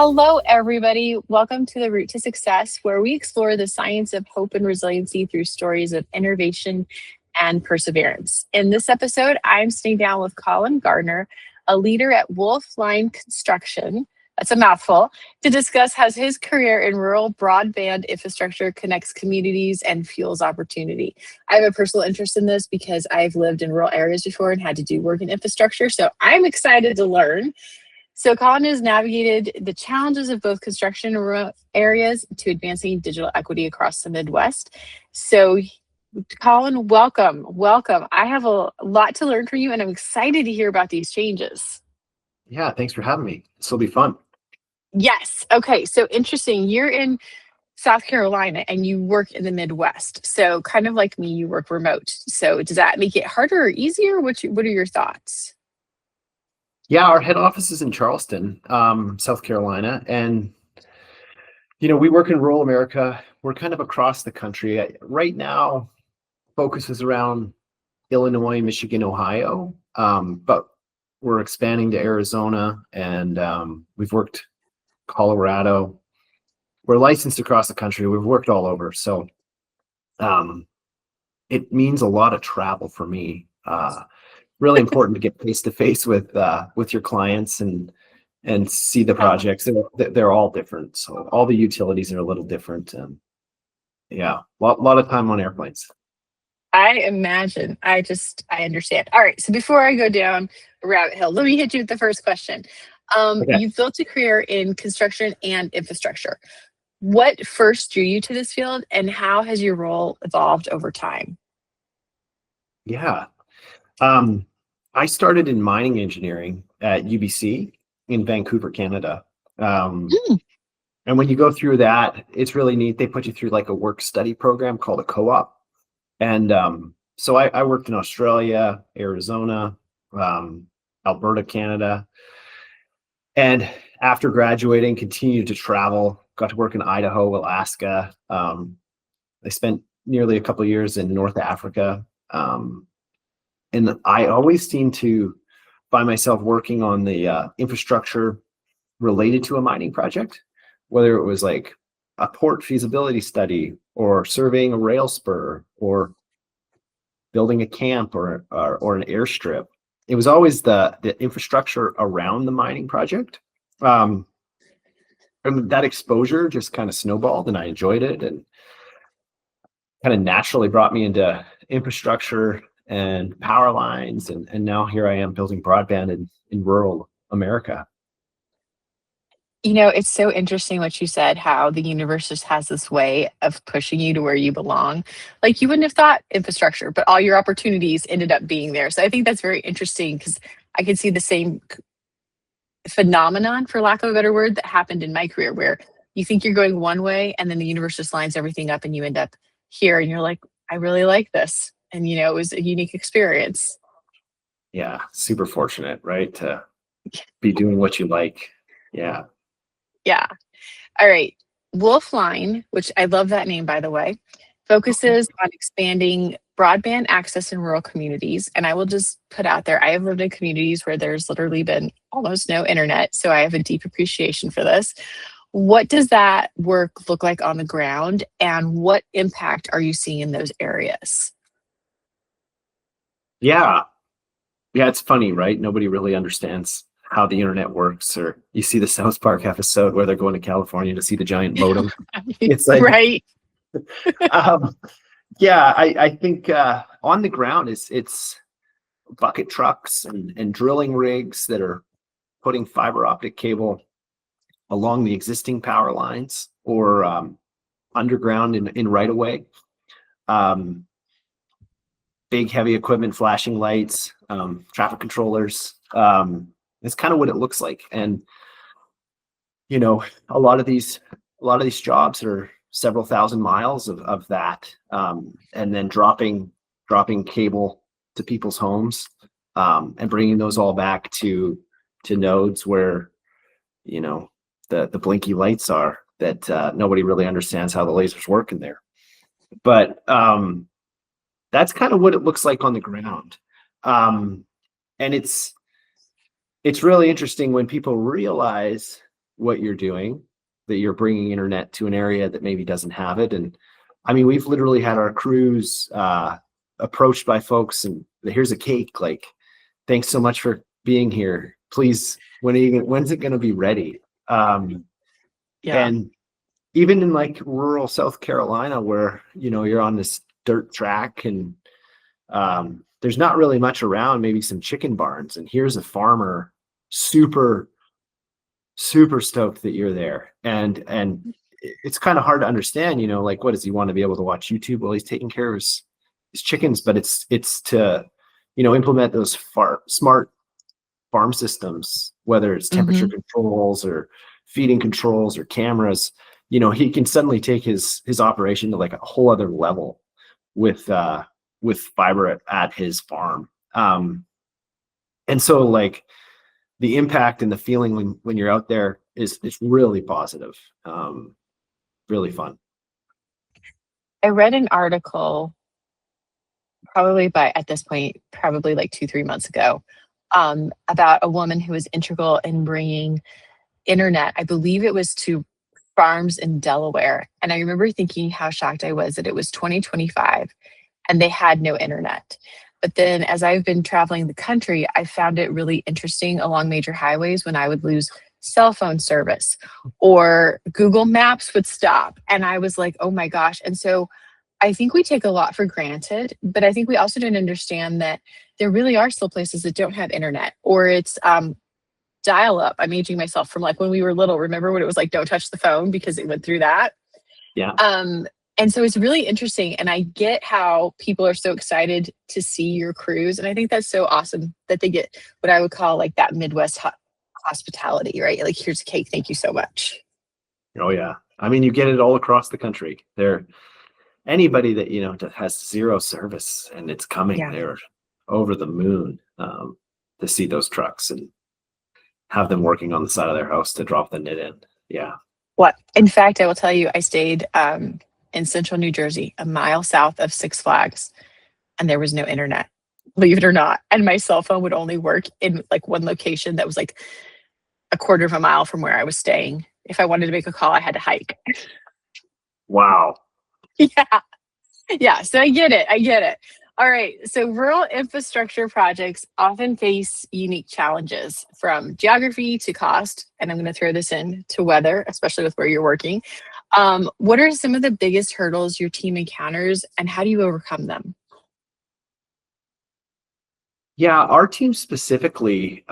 Hello, everybody. Welcome to the Route to Success, where we explore the science of hope and resiliency through stories of innovation and perseverance. In this episode, I'm sitting down with Colin Garner, a leader at Wolf Line Construction. That's a mouthful, to discuss how his career in rural broadband infrastructure connects communities and fuels opportunity. I have a personal interest in this because I've lived in rural areas before and had to do work in infrastructure. So I'm excited to learn. So Colin has navigated the challenges of both construction in rural areas to advancing digital equity across the Midwest. So Colin, welcome, welcome. I have a lot to learn from you and I'm excited to hear about these changes. Yeah, thanks for having me. This will be fun. Yes. Okay. So interesting. You're in South Carolina and you work in the Midwest. So kind of like me, you work remote. So does that make it harder or easier? What are your thoughts? Yeah, our head office is in Charleston, South Carolina, and we work in rural America. We're kind of across the country. Right now, focus is around Illinois, Michigan, Ohio, but we're expanding to Arizona, and we've worked Colorado. We're licensed across the country. We've worked all over, so it means a lot of travel for me. Really important to get face to face with your clients and see the projects. They're all different, so all the utilities are a little different. Yeah, lot of time on airplanes. I imagine. I understand. All right. So before I go down a rabbit hill, let me hit you with the first question. Okay. You've built a career in construction and infrastructure. What first drew you to this field and how has your role evolved over time? Yeah. I started in mining engineering at UBC in Vancouver, Canada. Um, Mm. and when you go through that, it's really neat. They put you through like a work study program called a co-op. And so I worked in Australia, Arizona, Alberta, Canada. And after graduating, continued to travel, got to work in Idaho, Alaska. I spent nearly a couple of years in North Africa. And I always seem to find myself working on the infrastructure related to a mining project, whether it was like a port feasibility study or surveying a rail spur or building a camp or an airstrip. It was always the infrastructure around the mining project. Um, and that exposure just kind of snowballed and I enjoyed it and kind of naturally brought me into infrastructure and power lines. And now here I am building broadband in rural America. It's so interesting what you said, how the universe just has this way of pushing you to where you belong. Like you wouldn't have thought infrastructure, but all your opportunities ended up being there. So I think that's very interesting because I could see the same phenomenon, for lack of a better word, that happened in my career where you think you're going one way and then the universe just lines everything up and you end up here and you're like, I really like this. And it was a unique experience. Yeah, super fortunate, right? To be doing what you like. Yeah. Yeah. All right. Wolfline, which I love that name, by the way, focuses on expanding broadband access in rural communities. And I will just put out there, I have lived in communities where there's literally been almost no internet. So I have a deep appreciation for this. What does that work look like on the ground? And what impact are you seeing in those areas? Yeah. Yeah, it's funny, right? Nobody really understands how the internet works. Or you see the South Park episode where they're going to California to see the giant modem. It's like, Right. um, yeah, I think on the ground it's bucket trucks and drilling rigs that are putting fiber optic cable along the existing power lines or underground in right of way. Um, Big heavy equipment, flashing lights, traffic controllers. It's kind of what it looks like. And a lot of these jobs are several thousand miles of that, and then dropping cable to people's homes, and bringing those all back to nodes where the blinky lights are that nobody really understands how the lasers work in there. But that's kind of what it looks like on the ground. And it's really interesting when people realize what you're doing, that you're bringing internet to an area that maybe doesn't have it. And I mean, we've literally had our crews approached by folks, and here's a cake. Like, thanks so much for being here. Please, when's it going to be ready? And even in like rural South Carolina, where, you know, you're on this dirt track and there's not really much around, maybe some chicken barns. And here's a farmer super stoked that you're there. And it's kind of hard to understand, you know, like, what does he want to be able to watch YouTube while he's taking care of his chickens? But it's to, you know, implement those smart farm systems, whether it's temperature controls or feeding controls or cameras. You know, he can suddenly take his operation to like a whole other level with fiber at his farm. And so like the impact and the feeling when you're out there is really positive, really fun. I read an article probably at this point, probably like 2-3 months ago, about a woman who was integral in bringing internet, I believe it was to farms in Delaware. And I remember thinking how shocked I was that it was 2025 and they had no internet. But then as I've been traveling the country, I found it really interesting along major highways when I would lose cell phone service or Google Maps would stop. And I was like, oh my gosh. And so I think we take a lot for granted, but I think we also don't understand that there really are still places that don't have internet, or it's dial up. I'm aging myself from like when we were little. Remember when it was like, don't touch the phone, because it went through that? Yeah. And so it's really interesting. And I get how people are so excited to see your crews. And I think that's so awesome that they get what I would call like that Midwest hospitality, right? Like, here's a cake. Thank you so much. Oh yeah. I mean, you get it all across the country. Anybody that, you know, has zero service and it's coming, they're over the moon to see those trucks and have them working on the side of their house to drop the knit in. Yeah. What? In fact, I will tell you, I stayed in central New Jersey, a mile south of Six Flags, and there was no internet, believe it or not. And my cell phone would only work in like one location that was like a quarter of a mile from where I was staying. If I wanted to make a call, I had to hike. Wow. Yeah. Yeah. So I get it. All right. So rural infrastructure projects often face unique challenges, from geography to cost. And I'm going to throw this in to weather, especially with where you're working. What are some of the biggest hurdles your team encounters, and how do you overcome them? Yeah, our team specifically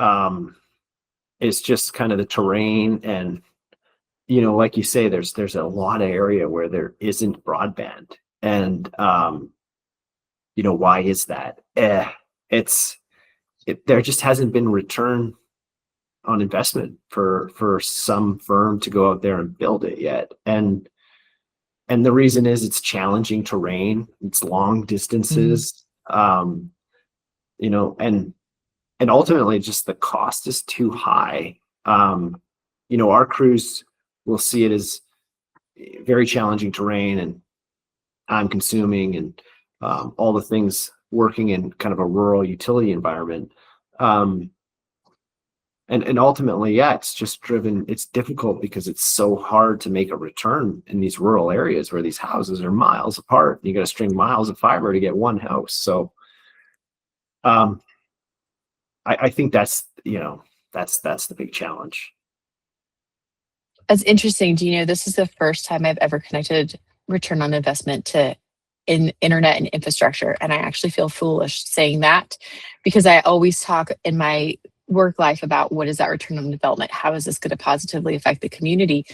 is just kind of the terrain, and, you know, like you say, there's a lot of area where there isn't broadband. And you know, why is that? There just hasn't been return on investment for some firm to go out there and build it yet. And the reason is it's challenging terrain, it's long distances, you know, and ultimately just the cost is too high. You know, our crews will see it as very challenging terrain and time consuming, and all the things working in kind of a rural utility environment. And ultimately, yeah, it's difficult because it's so hard to make a return in these rural areas where these houses are miles apart. You got to string miles of fiber to get one house. So I think that's, you know, that's the big challenge. That's interesting. Do you know, this is the first time I've ever connected return on investment to internet and infrastructure. And I actually feel foolish saying that, because I always talk in my work life about what is that return on development? How is this going to positively affect the community?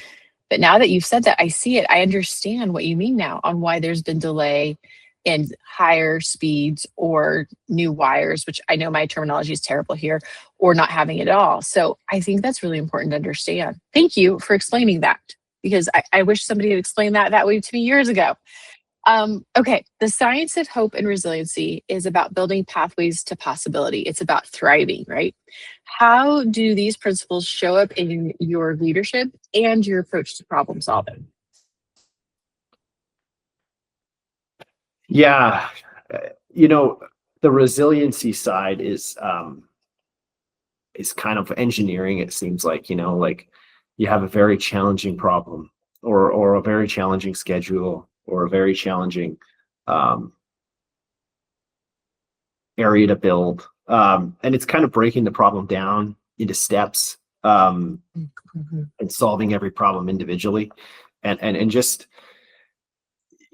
But now that you've said that, I see it. I understand what you mean now on why there's been delay in higher speeds or new wires, which I know my terminology is terrible here, or not having it at all. So I think that's really important to understand. Thank you for explaining that, because I wish somebody had explained that way to me years ago. Okay, the science of hope and resiliency is about building pathways to possibility. It's about thriving, right? How do these principles show up in your leadership and your approach to problem solving? Yeah, you know, the resiliency side is kind of engineering. It seems like, you know, like you have a very challenging problem or a very challenging schedule or a very challenging area to build. And it's kind of breaking the problem down into steps and solving every problem individually. And just,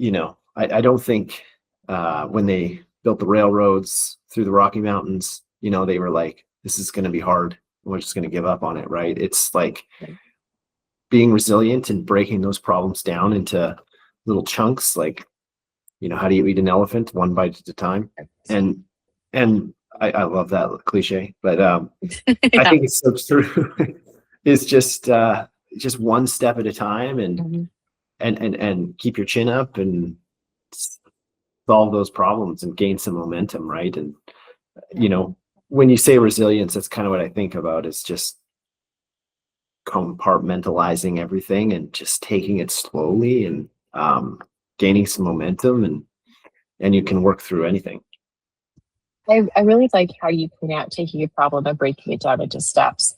I don't think when they built the railroads through the Rocky Mountains, they were like, this is going to be hard. We're just going to give up on it, right? It's like being resilient and breaking those problems down into little chunks. Like, how do you eat an elephant? One bite at a time. And I love that cliche, but I think it's so true. It's just one step at a time, and keep your chin up and solve those problems and gain some momentum, right? And when you say resilience, that's kind of what I think about, is just compartmentalizing everything and just taking it slowly and gaining some momentum, and you can work through anything. I really like how you point out taking a problem and breaking it down into steps.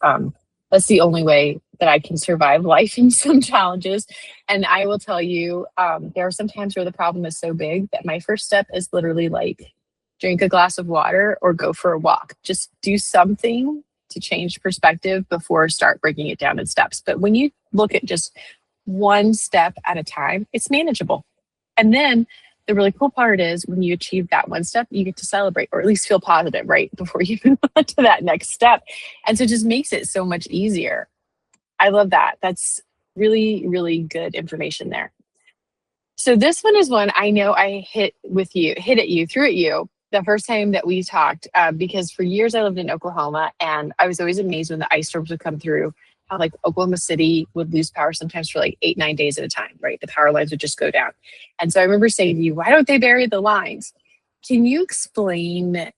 That's the only way that I can survive life in some challenges. And I will tell you, there are some times where the problem is so big that my first step is literally like drink a glass of water or go for a walk. Just do something to change perspective before start breaking it down in steps. But when you look at just one step at a time, it's manageable. And then the really cool part is when you achieve that one step, you get to celebrate, or at least feel positive, right, before you move on to that next step. And so it just makes it so much easier. I love that. That's really, really good information there. So this one is one I know I threw at you the first time that we talked, because for years I lived in Oklahoma, and I was always amazed when the ice storms would come through, how like Oklahoma City would lose power sometimes for like 8-9 days at a time, right? The power lines would just go down. And so I remember saying to you, why don't they bury the lines? Can you explain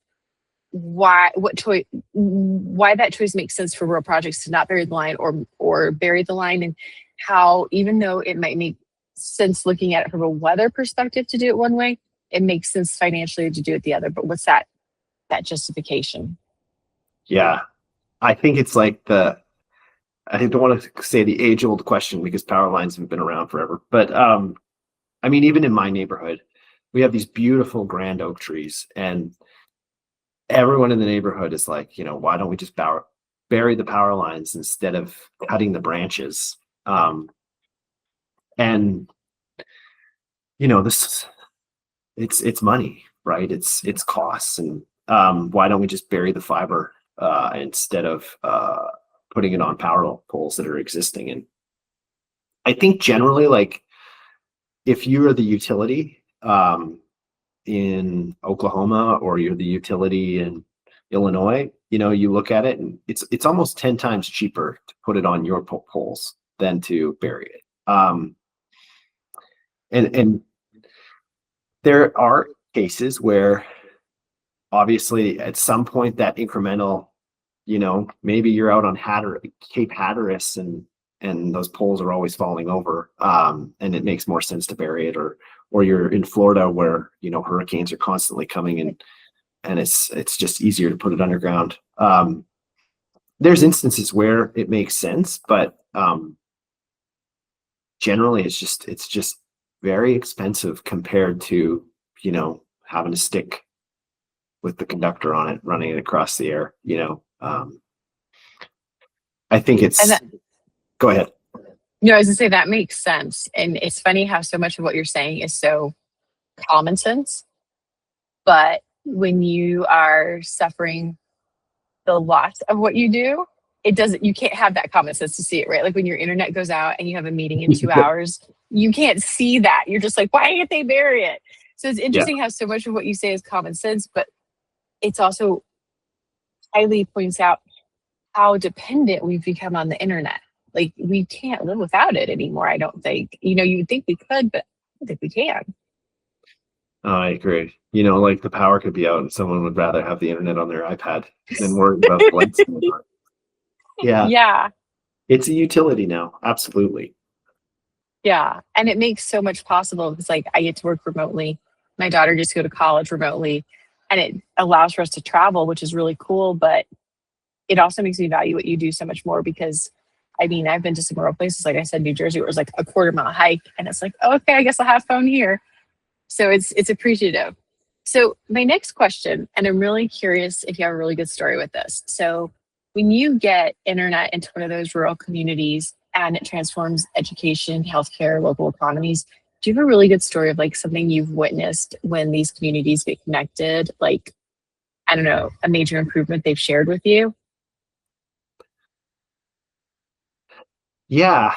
why that choice makes sense for rural projects to not bury the line or bury the line, and how, even though it might make sense looking at it from a weather perspective to do it one way, it makes sense financially to do it the other? But what's that justification? Yeah, I think it's like I don't want to say the age-old question, because power lines have been around forever. But I mean, even in my neighborhood, we have these beautiful grand oak trees, and everyone in the neighborhood is like, why don't we just bury the power lines instead of cutting the branches? And this, it's money, right? It's costs, and why don't we just bury the fiber instead of putting it on power poles that are existing? And I think generally, like, if you are the utility in Oklahoma, or you're the utility in Illinois, you look at it and it's almost 10 times cheaper to put it on your poles than to bury it. And there are cases where obviously at some point that incremental, maybe you're out on Cape Hatteras and those poles are always falling over, and it makes more sense to bury it, or you're in Florida where hurricanes are constantly coming in, and it's just easier to put it underground. There's instances where it makes sense, but generally it's just very expensive compared to having a stick with the conductor on it running it across the air. I think it's. Go ahead. No, I was gonna say that makes sense. And it's funny how so much of what you're saying is so common sense. But when you are suffering the loss of what you do, you can't have that common sense to see it, right? Like when your internet goes out and you have a meeting in 2 hours, you can't see that. You're just like, why can't they bury it? So it's interesting how so much of what you say is common sense, but it's also highly points out how dependent we've become on the internet. Like we can't live without it anymore, I don't think. You'd think we could, but I don't think we can. Oh, I agree. Like the power could be out and someone would rather have the internet on their iPad than worry about the lights. Yeah. It's a utility now. Absolutely. Yeah. And it makes so much possible. It's like I get to work remotely. My daughter just go to college remotely, and it allows for us to travel, which is really cool. But it also makes me value what you do so much more, because I mean, I've been to some rural places, like I said, New Jersey, where it was like a quarter-mile hike, and it's like, oh, okay, I guess I'll have phone here. So it's appreciative. So my next question, and I'm really curious if you have a really good story with this. So when you get internet into one of those rural communities and it transforms education, healthcare, local economies, do you have a really good story of like something you've witnessed when these communities get connected? Like, I don't know, a major improvement they've shared with you? Yeah,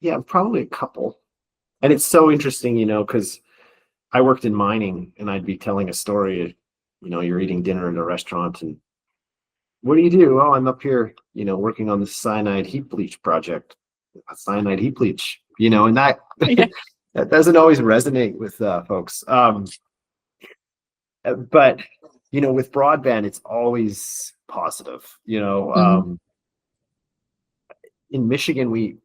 yeah, probably a couple. And it's so interesting, because I worked in mining and I'd be telling a story. You're eating dinner at a restaurant and what do you do? Oh, I'm up here, working on the cyanide heat bleach project. Cyanide heat bleach, and that Yeah. that doesn't always resonate with folks. But with broadband, it's always positive. Mhm. In Michigan,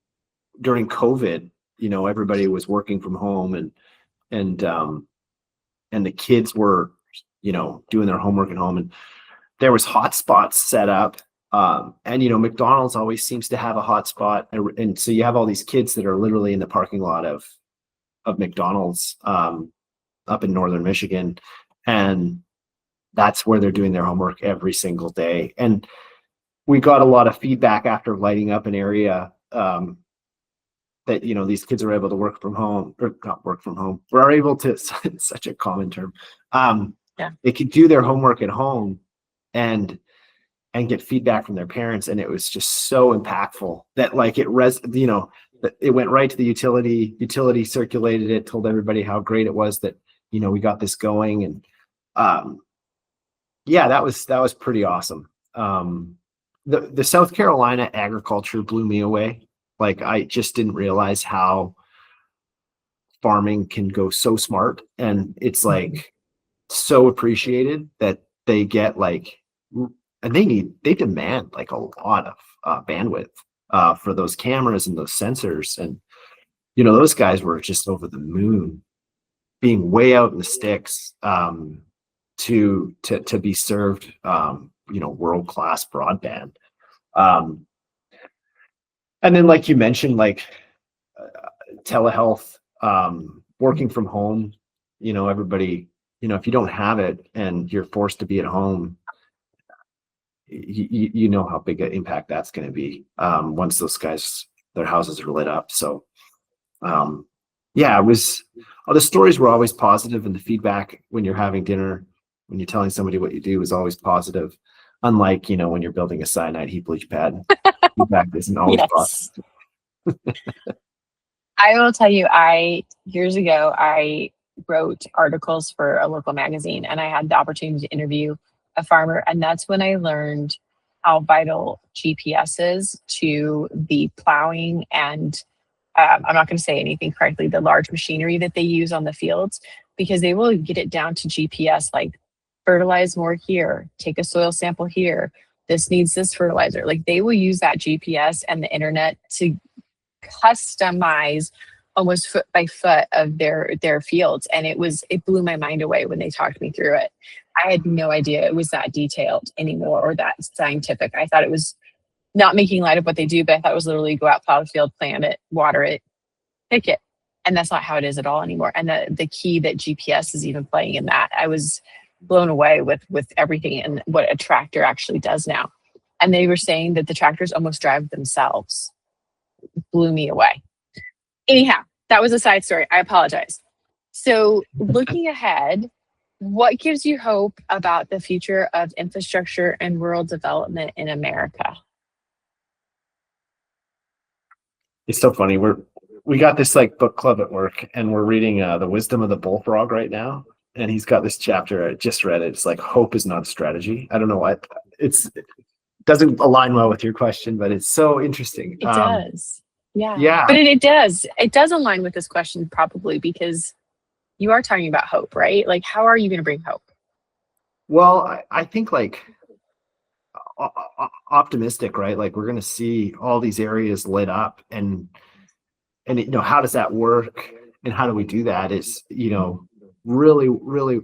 during COVID, everybody was working from home and and the kids were, doing their homework at home, and there was hotspots set up. And McDonald's always seems to have a hotspot, and so you have all these kids that are literally in the parking lot of McDonald's up in northern Michigan, and that's where they're doing their homework every single day. And we got a lot of feedback after lighting up an area that these kids are able to work from home, or not work from home. We're able to it's such a common term. Yeah. They could do their homework at home and get feedback from their parents, and it was just so impactful that like it went right to the utility circulated it, told everybody how great it was that we got this going. And yeah, that was pretty awesome. The South Carolina agriculture blew me away. Like I just didn't realize how farming can go so smart, and it's like so appreciated that they get like, and they demand like a lot of bandwidth for those cameras and those sensors. And those guys were just over the moon, being way out in the sticks, to be served world-class broadband. And then like you mentioned, like telehealth, working from home, everybody, if you don't have it and you're forced to be at home, you know how big an impact that's going to be once those guys, their houses are lit up. So yeah, the stories were always positive, and the feedback when you're having dinner, when you're telling somebody what you do, is always positive. Unlike when you're building a cyanide heat bleach pad, feedback isn't always positive. Yes. I will tell you, years ago, I wrote articles for a local magazine, and I had the opportunity to interview a farmer. And that's when I learned how vital GPS is to the plowing and I'm not going to say anything correctly, the large machinery that they use on the fields, because they will get it down to GPS, like fertilize more here, take a soil sample here. This needs this fertilizer. Like they will use that GPS and the internet to customize almost foot by foot of their fields. And it blew my mind away when they talked me through it. I had no idea it was that detailed anymore or that scientific. I thought it was not making light of what they do, but I thought it was literally go out, plow the field, plant it, water it, pick it. And that's not how it is at all anymore. And the key that GPS is even playing in that, I was blown away with everything and what a tractor actually does now. And they were saying that the tractors almost drive themselves. Blew me away. Anyhow, that was a side story. I apologize. So looking ahead, what gives you hope about the future of infrastructure and rural development in America? It's so funny. We got this like book club at work, and we're reading The Wisdom of the Bullfrog right now. And he's got this chapter. I just read it. It's like, hope is not a strategy. I don't know why it doesn't align well with your question, but it's so interesting. It does. Yeah. Yeah. But it does. It does align with this question probably because you are talking about hope, right? Like, how are you going to bring hope? Well, I think like optimistic, right? Like we're going to see all these areas lit up, and how does that work, and how do we do that? Is really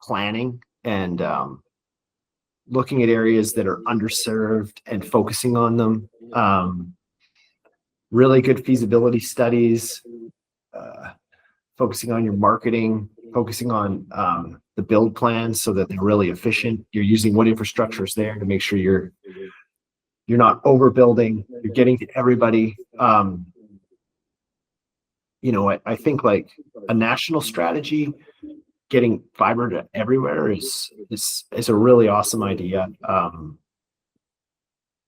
planning and looking at areas that are underserved and focusing on them. Really good feasibility studies, focusing on your marketing, focusing on the build plans so that they're really efficient. You're using what infrastructure is there to make sure you're not overbuilding, you're getting to everybody. I think like a national strategy, getting fiber to everywhere is a really awesome idea.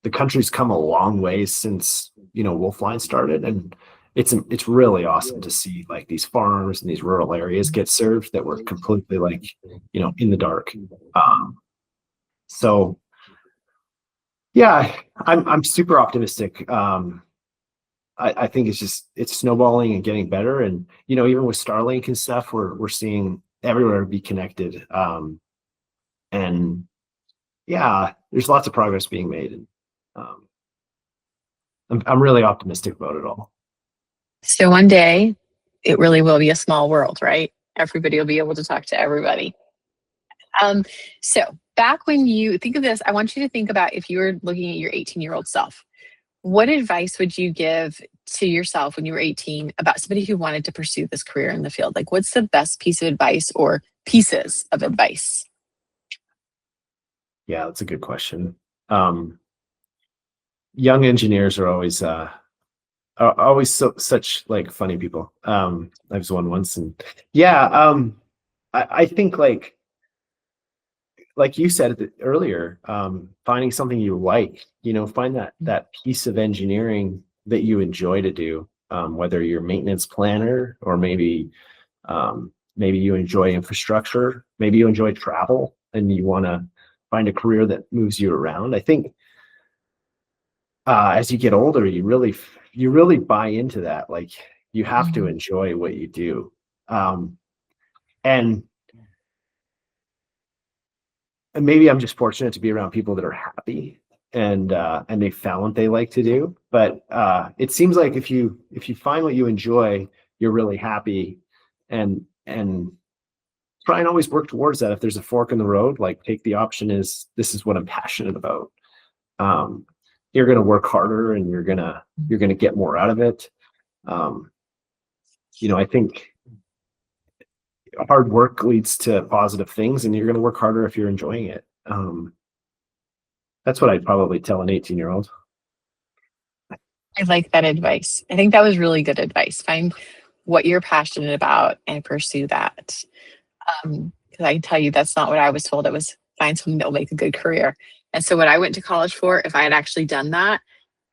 The country's come a long way since Wolfline started, and it's really awesome to see like these farms and these rural areas get served that were completely like in the dark. So yeah, I'm super optimistic. I think it's snowballing and getting better, and even with Starlink and stuff, we're seeing everywhere be connected. And yeah, there's lots of progress being made, and I'm really optimistic about it all. So one day, it really will be a small world, right? Everybody will be able to talk to everybody. So back when you think of this, I want you to think about if you were looking at your 18-year-old self. What advice would you give to yourself when you were 18 about somebody who wanted to pursue this career in the field? Like, what's the best piece of advice or pieces of advice? Yeah, that's a good question. Young engineers are always such like funny people. I was one once, and yeah, I think like you said earlier, finding something you like, find that piece of engineering that you enjoy to do, whether you're a maintenance planner or maybe you enjoy infrastructure, maybe you enjoy travel and you want to find a career that moves you around. I think as you get older, you really buy into that. Like you have to enjoy what you do. And maybe I'm just fortunate to be around people that are happy and they found what they like to do. But it seems like if you find what you enjoy, you're really happy, and try and always work towards that. If there's a fork in the road, like take the option is this is what I'm passionate about. You're going to work harder and you're going to get more out of it. I think hard work leads to positive things, and you're going to work harder if you're enjoying it. That's what I'd probably tell an 18-year-old. I like that advice. I think that was really good advice. Find what you're passionate about and pursue that. Because I can tell you that's not what I was told. It was find something that will make a good career. And so what I went to college for, if I had actually done that,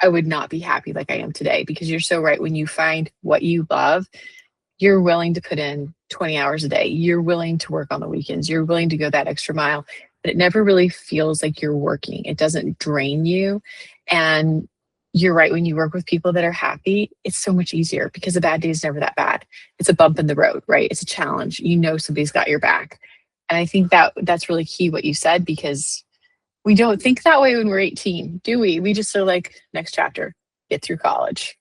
I would not be happy like I am today, because you're so right. When you find what you love, you're willing to put in 20 hours a day. You're willing to work on the weekends. You're willing to go that extra mile. But it never really feels like you're working. It doesn't drain you. And you're right. When you work with people that are happy, it's so much easier because a bad day is never that bad. It's a bump in the road, right? It's a challenge. Somebody's got your back. And I think that's really key what you said, because we don't think that way when we're 18, do we? We just are like, next chapter, get through college.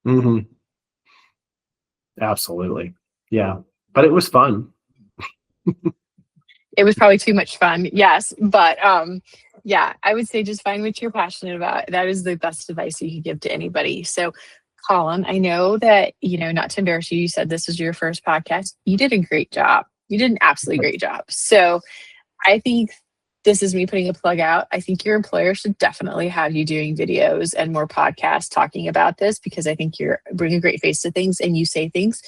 Mm-hmm. Absolutely. Yeah. But it was fun. It was probably too much fun. Yes. But yeah, I would say just find what you're passionate about. That is the best advice you could give to anybody. So Colin, I know that, not to embarrass you, you said this was your first podcast. You did a great job. You did an absolutely great job. So I think this is me putting a plug out. I think your employer should definitely have you doing videos and more podcasts talking about this, because I think you're bringing a great face to things and you say things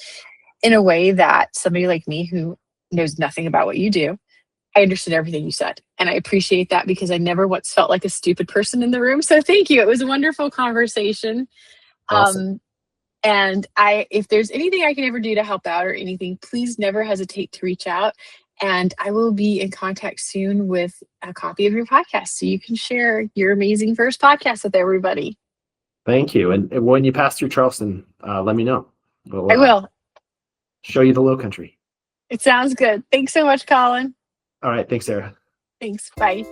in a way that somebody like me who knows nothing about what you do, I understood everything you said. And I appreciate that, because I never once felt like a stupid person in the room. So thank you. It was a wonderful conversation. Awesome. And if there's anything I can ever do to help out or anything, please never hesitate to reach out. And I will be in contact soon with a copy of your podcast so you can share your amazing first podcast with everybody. Thank you. And when you pass through Charleston, let me know. I will. Show you the low country. It sounds good. Thanks so much, Colin. All right. Thanks, Sarah. Thanks. Bye.